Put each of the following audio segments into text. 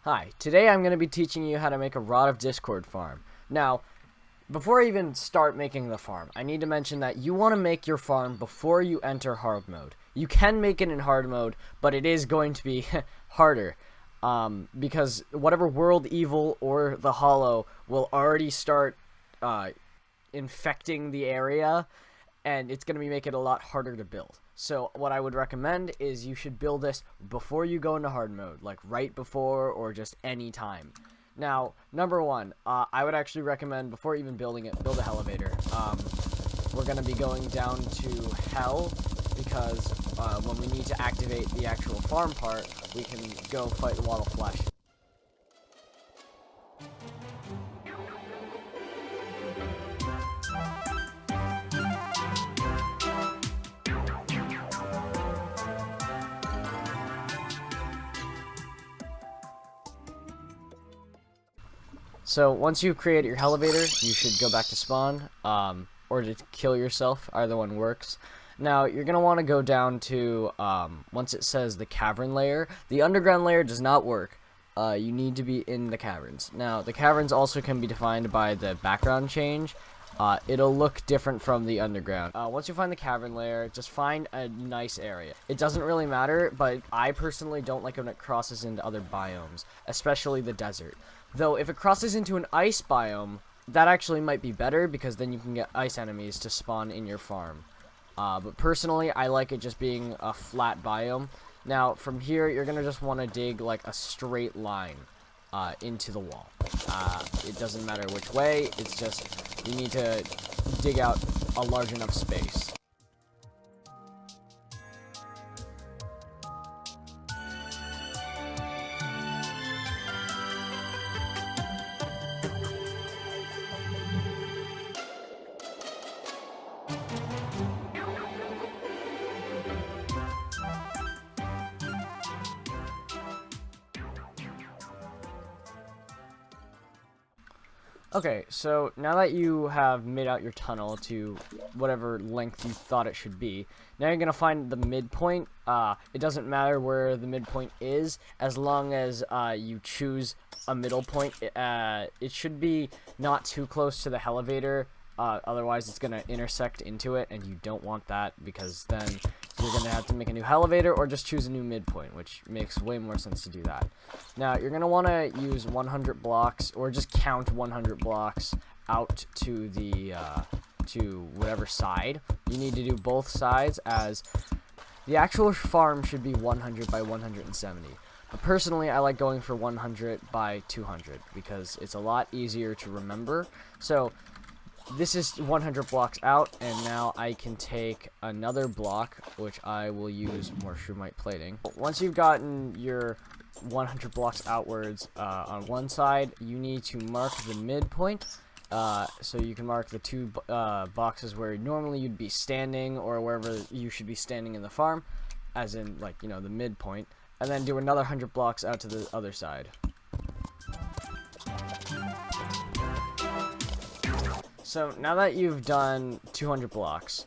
Hi, today I'm going to be teaching you how to make a Rod of Discord farm. Now, before I even start making the farm, I need to mention that you want to make your farm before you enter hard mode. You can make it in hard mode, but it is going to be harder. Because whatever world evil or the hollow will already start infecting the area, and it's going to be making it a lot harder to build. So what I would recommend is you should build this before you go into hard mode, like right before or just any time. Now, number one, I would actually recommend before even building it, build a Hellavator. We're going to be going down to Hell because when we need to activate the actual farm part, we can go fight the Wall of Flesh. So once you create your Hellavator, you should go back to spawn, or to kill yourself. Either one works. Now you're gonna want to go down to once it says the Cavern layer. The underground layer does not work. You need to be in the caverns. Now the caverns also can be defined by the background change. It'll look different from the underground. Once you find the cavern layer, just find a nice area. It doesn't really matter, but I personally don't like when it crosses into other biomes, especially the desert. Though if it crosses into an ice biome, that actually might be better because then you can get ice enemies to spawn in your farm. But personally, I like it just being a flat biome. Now, from here, you're going to just want to dig like a straight line into the wall. It doesn't matter which way, it's just you need to dig out a large enough space. Okay, so now that you have made out your tunnel to whatever length you thought it should be, now you're going to find the midpoint. It doesn't matter where the midpoint is, as long as you choose a middle point. It should be not too close to the Hellavator, otherwise it's going to intersect into it, and you don't want that, because then you're going to have to make a new Hellavator or just choose a new midpoint, which makes way more sense to do that. Now, you're going to want to use 100 blocks, or just count 100 blocks out to the to whatever side. You need to do both sides, as the actual farm should be 100 by 170. But personally, I like going for 100 by 200 because it's a lot easier to remember. So this is 100 blocks out, and now I can take another block, which I will use more Shroomite plating. Once you've gotten your 100 blocks outwards on one side, you need to mark the midpoint. So you can mark the two boxes where normally you'd be standing, or wherever you should be standing in the farm, as in, like, you know, the midpoint, and then do another 100 blocks out to the other side. So now that you've done 200 blocks,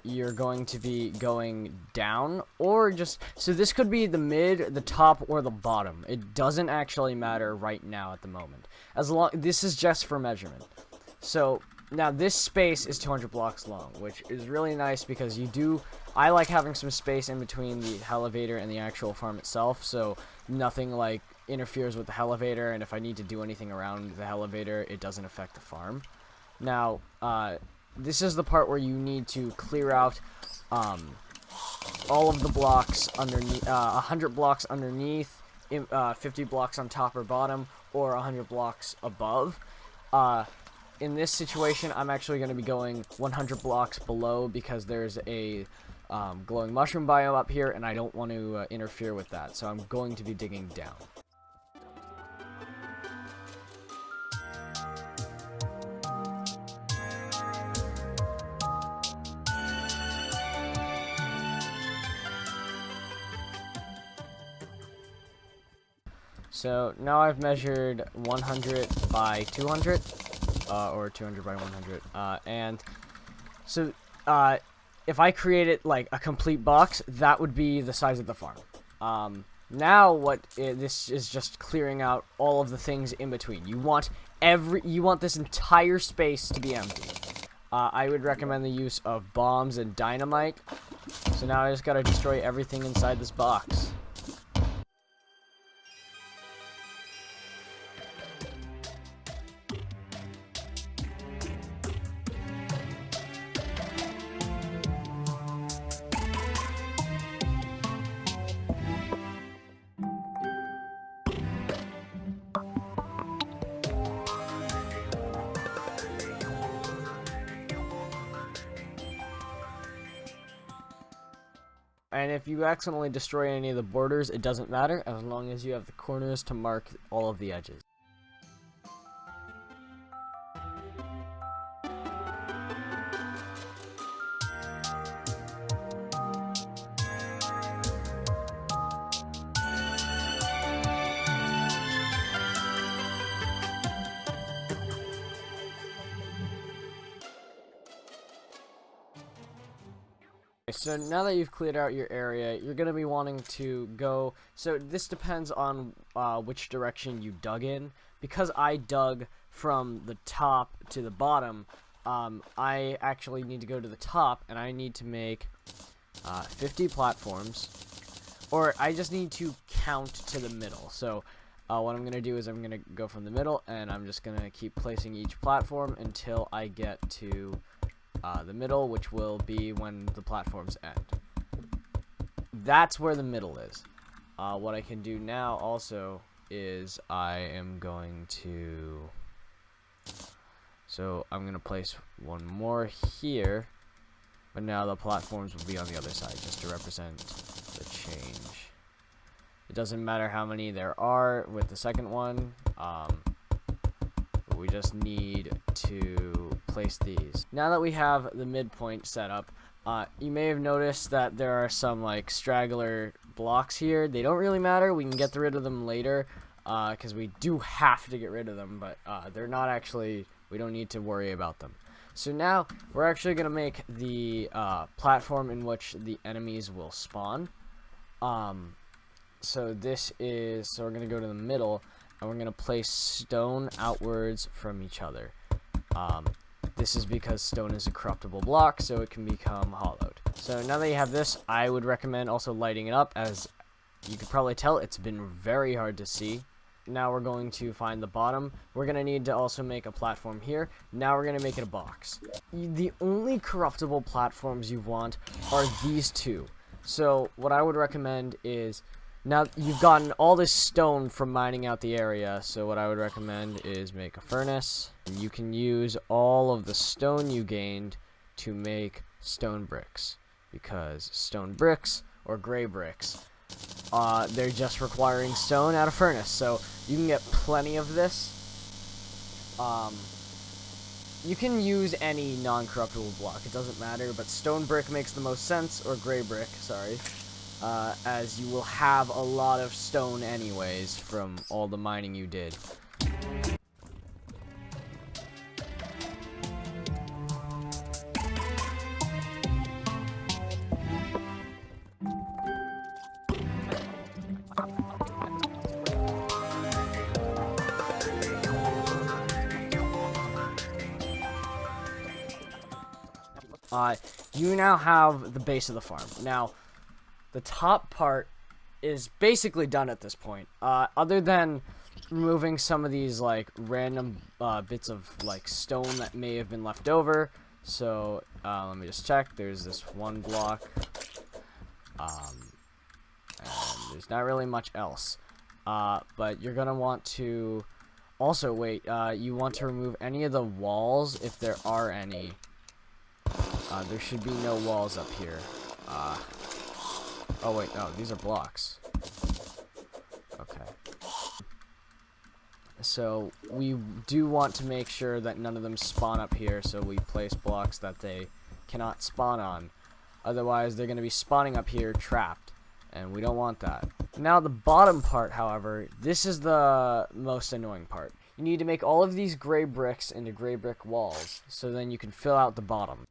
you're going to be going down, or just, so this could be the mid, the top, or the bottom. It doesn't actually matter right now at the moment. This is just for measurement. So now this space is 200 blocks long, which is really nice because I like having some space in between the Hellavator and the actual farm itself, so nothing like interferes with the Hellavator, and if I need to do anything around the Hellavator, it doesn't affect the farm. Now, this is the part where you need to clear out all of the blocks underneath, 100 blocks underneath, 50 blocks on top or bottom, or 100 blocks above. In this situation, I'm actually going to be going 100 blocks below because there's a glowing mushroom biome up here, and I don't want to interfere with that, so I'm going to be digging down. So now I've measured 100 by 200, or 200 by 100, and so if I created like a complete box, that would be the size of the farm. Now this is just clearing out all of the things in between. You want this entire space to be empty. I would recommend the use of bombs and dynamite. So now I just gotta destroy everything inside this box. And if you accidentally destroy any of the borders, it doesn't matter, as long as you have the corners to mark all of the edges. So now that you've cleared out your area, you're going to be wanting to go, so this depends on which direction you dug in. Because I dug from the top to the bottom, I actually need to go to the top, and I need to make 50 platforms, or I just need to count to the middle. So what I'm going to do is I'm going to go from the middle, and I'm just going to keep placing each platform until I get to the middle, which will be when the platforms end. That's where the middle is. What I can do now also is I am going to... So I'm going to place one more here, but now the platforms will be on the other side, just to represent the change. It doesn't matter how many there are with the second one. We just need to place these. Now that we have the midpoint set up, you may have noticed that there are some like straggler blocks here. They don't really matter. We can get rid of them later because we do have to get rid of them, but they're not actually, we don't need to worry about them. So now we're actually going to make the platform in which the enemies will spawn. So this is, so we're going to go to the middle, and we're going to place stone outwards from each other. This is because stone is a corruptible block, so it can become hollowed. So now that you have this, I would recommend also lighting it up. As you could probably tell, it's been very hard to see. Now we're going to find the bottom. We're going to need to also make a platform here. Now we're going to make it a box. The only corruptible platforms you want are these two. So what I would recommend is, now you've gotten all this stone from mining out the area, so what I would recommend is make a furnace. You can use all of the stone you gained to make stone bricks, because stone bricks, or gray bricks, they're just requiring stone out of furnace, so you can get plenty of this. You can use any non-corruptible block, it doesn't matter, but stone brick makes the most sense, or gray brick, sorry. As you will have a lot of stone anyways from all the mining you did. You now have the base of the farm. Now, the top part is basically done at this point. Other than removing some of these like random bits of like stone that may have been left over. So let me just check. There's this one block, and there's not really much else. But you're gonna want to also wait. You want to remove any of the walls if there are any. There should be no walls up here. Oh wait, no, these are blocks. Okay. So we do want to make sure that none of them spawn up here, so we place blocks that they cannot spawn on. Otherwise, they're going to be spawning up here trapped, and we don't want that. Now the bottom part, however, this is the most annoying part. You need to make all of these gray bricks into gray brick walls, so then you can fill out the bottom.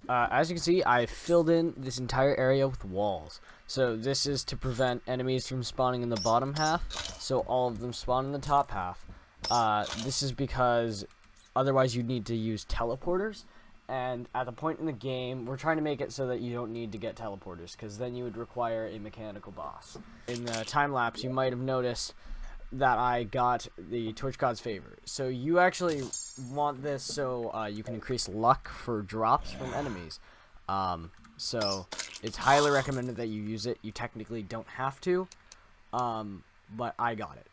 as you can see, I filled in this entire area with walls. So this is to prevent enemies from spawning in the bottom half, so all of them spawn in the top half. This is because otherwise you'd need to use teleporters, and at the point in the game, we're trying to make it so that you don't need to get teleporters, because then you would require a mechanical boss. In the time lapse, you might have noticed that I got the Torch God's Favor. So you actually want this so you can increase luck for drops from enemies. So it's highly recommended that you use it. You technically don't have to, but I got it.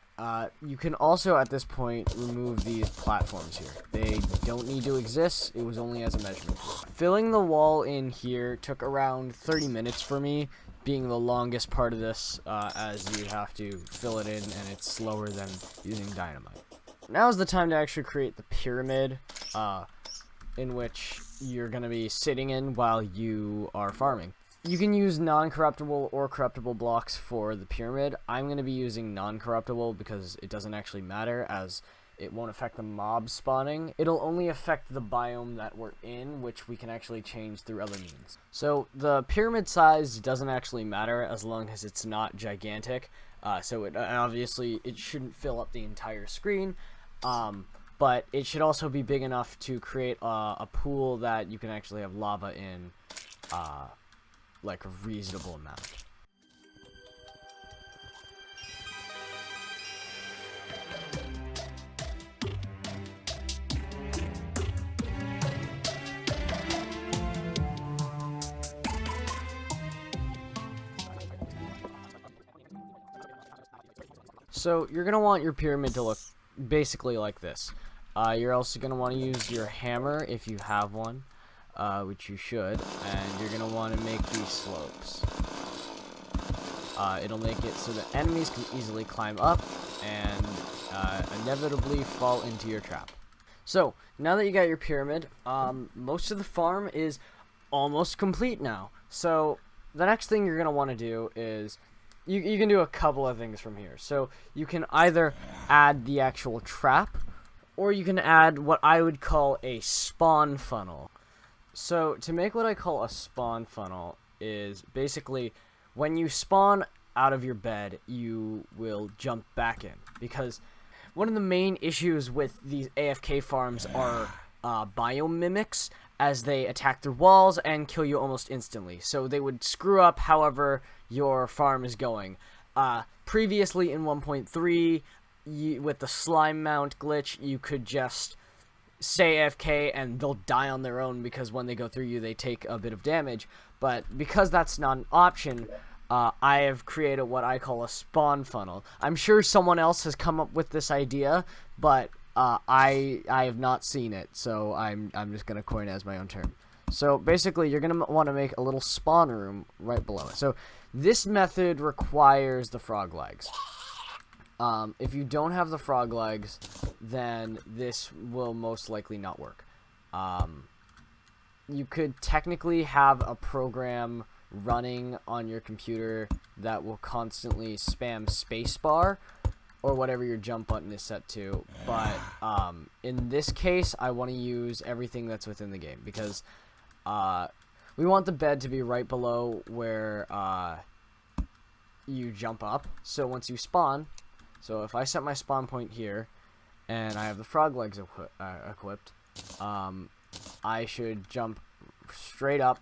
You can also, at this point, remove these platforms here. They don't need to exist. It was only as a measurement tool. Filling the wall in here took around 30 minutes for me, being the longest part of this, as you have to fill it in, and it's slower than using dynamite. Now is the time to actually create the pyramid, in which you're going to be sitting in while you are farming. You can use non-corruptible or corruptible blocks for the pyramid. I'm going to be using non-corruptible because it doesn't actually matter, as it won't affect the mob spawning. It'll only affect the biome that we're in, which we can actually change through other means. So the pyramid size doesn't actually matter as long as it's not gigantic. So obviously it shouldn't fill up the entire screen, but it should also be big enough to create a pool that you can actually have lava in, like a reasonable amount. So you're going to want your pyramid to look basically like this. You're also going to want to use your hammer if you have one, which you should, and you're going to want to make these slopes. It'll make it so that enemies can easily climb up and inevitably fall into your trap. So now that you got your pyramid, most of the farm is almost complete now. So the next thing you're going to want to do is you can do a couple of things from here. So you can either add the actual trap, or you can add what I would call a spawn funnel. So to make what I call a spawn funnel is basically when you spawn out of your bed, you will jump back in. Because one of the main issues with these AFK farms are biome mimics, as they attack through walls and kill you almost instantly. So they would screw up however your farm is going. Previously in 1.3, with the slime mount glitch, you could just stay AFK and they'll die on their own, because when they go through you, they take a bit of damage. But because that's not an option, I have created what I call a spawn funnel. I'm sure someone else has come up with this idea, but I have not seen it, so I'm just gonna coin it as my own term. So basically, you're gonna want to make a little spawn room right below it. So this method requires the frog legs. If you don't have the frog legs, then this will most likely not work. You could technically have a program running on your computer that will constantly spam spacebar, or whatever your jump button is set to, but in this case, I want to use everything that's within the game, because we want the bed to be right below where you jump up. So once you spawn, so if I set my spawn point here, and I have the frog legs equipped, I should jump straight up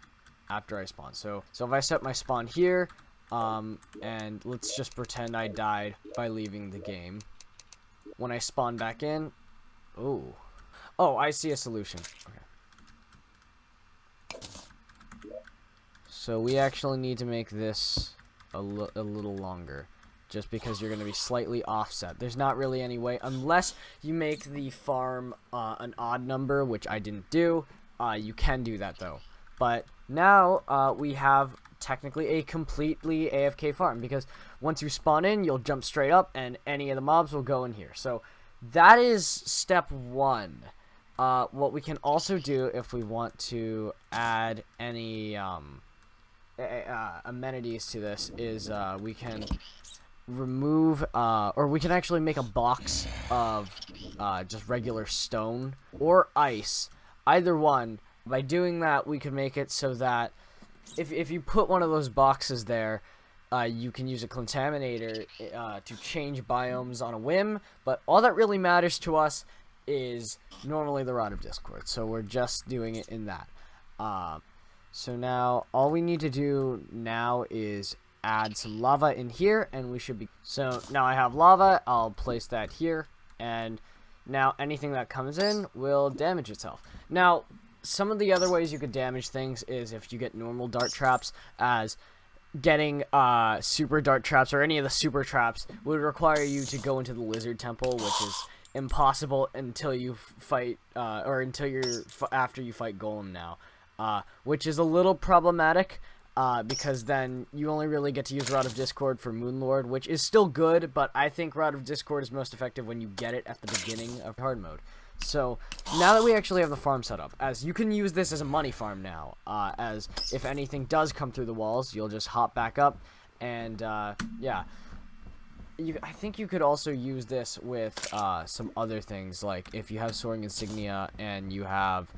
after I spawn. So if I set my spawn here, and let's just pretend I died by leaving the game. When I spawn back in, oh, I see a solution. Okay. So we actually need to make this a little longer, just because you're going to be slightly offset. There's not really any way, unless you make the farm an odd number, which I didn't do. You can do that though. But now we have technically a completely AFK farm, because once you spawn in, you'll jump straight up and any of the mobs will go in here. So that is step one. What we can also do if we want to add any amenities to this is we can remove or we can actually make a box of just regular stone or ice, either one, By doing that, we could make it so that if you put one of those boxes there, you can use a contaminator to change biomes on a whim, but all that really matters to us is normally the Rod of Discord, so we're just doing it in that. So now, all we need to do now is add some lava in here, and we should be... So now I have lava, I'll place that here, and now anything that comes in will damage itself. Now, some of the other ways you could damage things is if you get normal dart traps, as getting super dart traps or any of the super traps would require you to go into the lizard temple, which is impossible until you fight or until after you fight Golem now, which is a little problematic because then you only really get to use Rod of Discord for Moonlord, which is still good, but I think Rod of Discord is most effective when you get it at the beginning of hard mode. So, now that we actually have the farm set up, as you can use this as a money farm now, as if anything does come through the walls, you'll just hop back up, and, yeah. I think you could also use this with, some other things, like if you have Soaring Insignia and you have,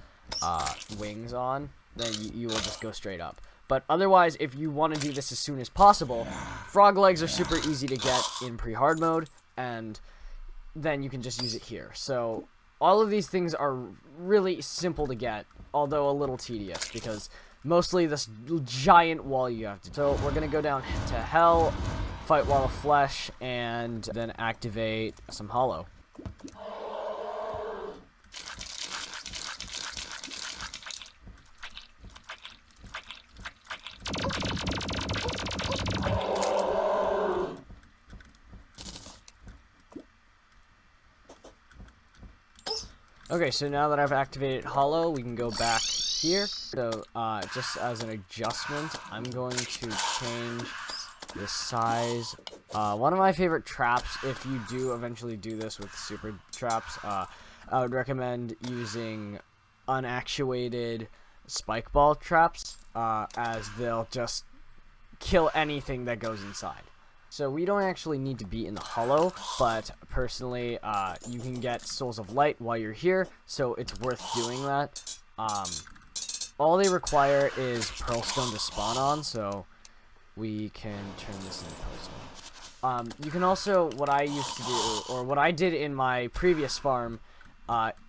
wings on, then you will just go straight up. But otherwise, if you want to do this as soon as possible, frog legs are super easy to get in pre-hard mode, and then you can just use it here. So, all of these things are really simple to get, although a little tedious, because mostly this giant wall you have to do. So we're going to go down to Hell, fight Wall of Flesh, and then activate some Hollow. Okay, so now that I've activated Hollow, we can go back here. So, just as an adjustment, I'm going to change the size. One of my favorite traps, if you do eventually do this with super traps, I would recommend using unactuated spike ball traps, as they'll just kill anything that goes inside. So we don't actually need to be in the Hollow, but personally, you can get Souls of Light while you're here, so it's worth doing that. All they require is Pearlstone to spawn on, so we can turn this into Pearlstone. You can also, what I used to do, or what I did in my previous farm,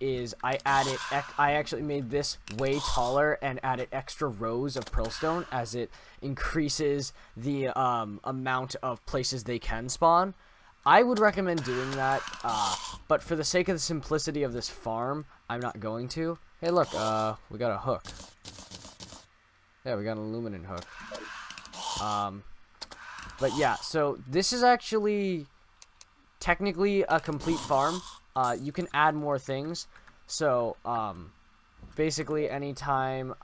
is I actually made this way taller and added extra rows of Pearlstone, as it increases the amount of places they can spawn. I would recommend doing that, but for the sake of the simplicity of this farm, I'm not going to. Hey look, we got a hook. Yeah, we got an Illuminant hook. But yeah, so this is actually technically a complete farm. You can add more things. So, basically anytime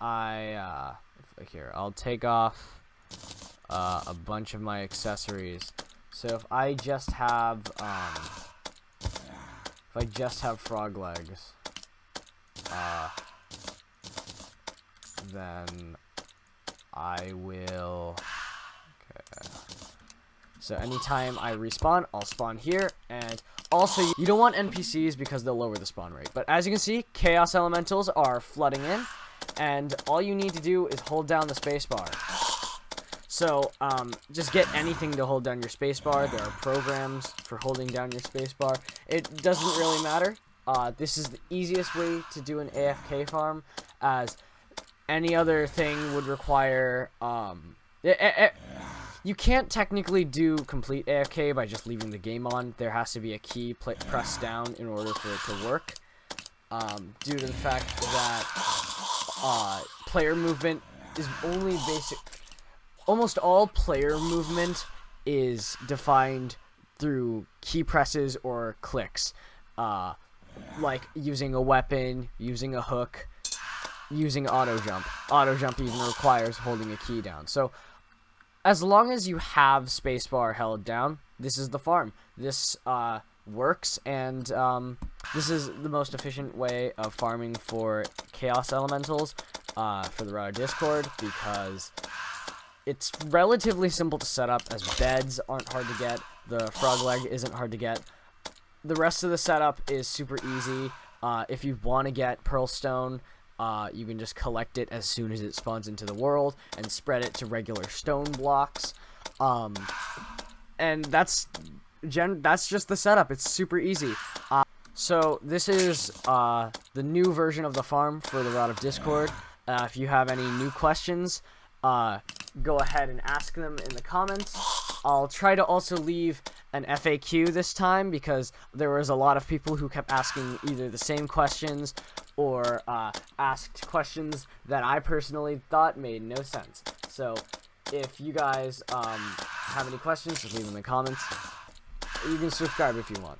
here, I'll take off a bunch of my accessories. So if I just have frog legs, then I will... Okay. So anytime I respawn, I'll spawn here, and also you don't want NPCs because they'll lower the spawn rate. But as you can see, Chaos Elementals are flooding in, and all you need to do is hold down the spacebar. So, just get anything to hold down your spacebar. There are programs for holding down your spacebar. It doesn't really matter. This is the easiest way to do an AFK farm, as any other thing would require, you can't technically do complete AFK by just leaving the game on. There has to be a key pressed down in order for it to work, due to the fact that player movement is only basic. Almost all player movement is defined through key presses or clicks, like using a weapon, using a hook, using auto jump. Auto jump even requires holding a key down. So as long as you have spacebar held down, this is the farm. This works, and this is the most efficient way of farming for Chaos Elementals for the Rod of Discord, because it's relatively simple to set up, as beds aren't hard to get, the frog leg isn't hard to get. The rest of the setup is super easy. If you want to get Pearlstone, You can just collect it as soon as it spawns into the world and spread it to regular stone blocks. And that's just the setup. It's super easy. So this is the new version of the farm for the route of Discord. If you have any new questions, go ahead and ask them in the comments. I'll try to also leave an FAQ this time because there was a lot of people who kept asking either the same questions or asked questions that I personally thought made no sense. So if you guys have any questions, just leave them in the comments. You can subscribe if you want.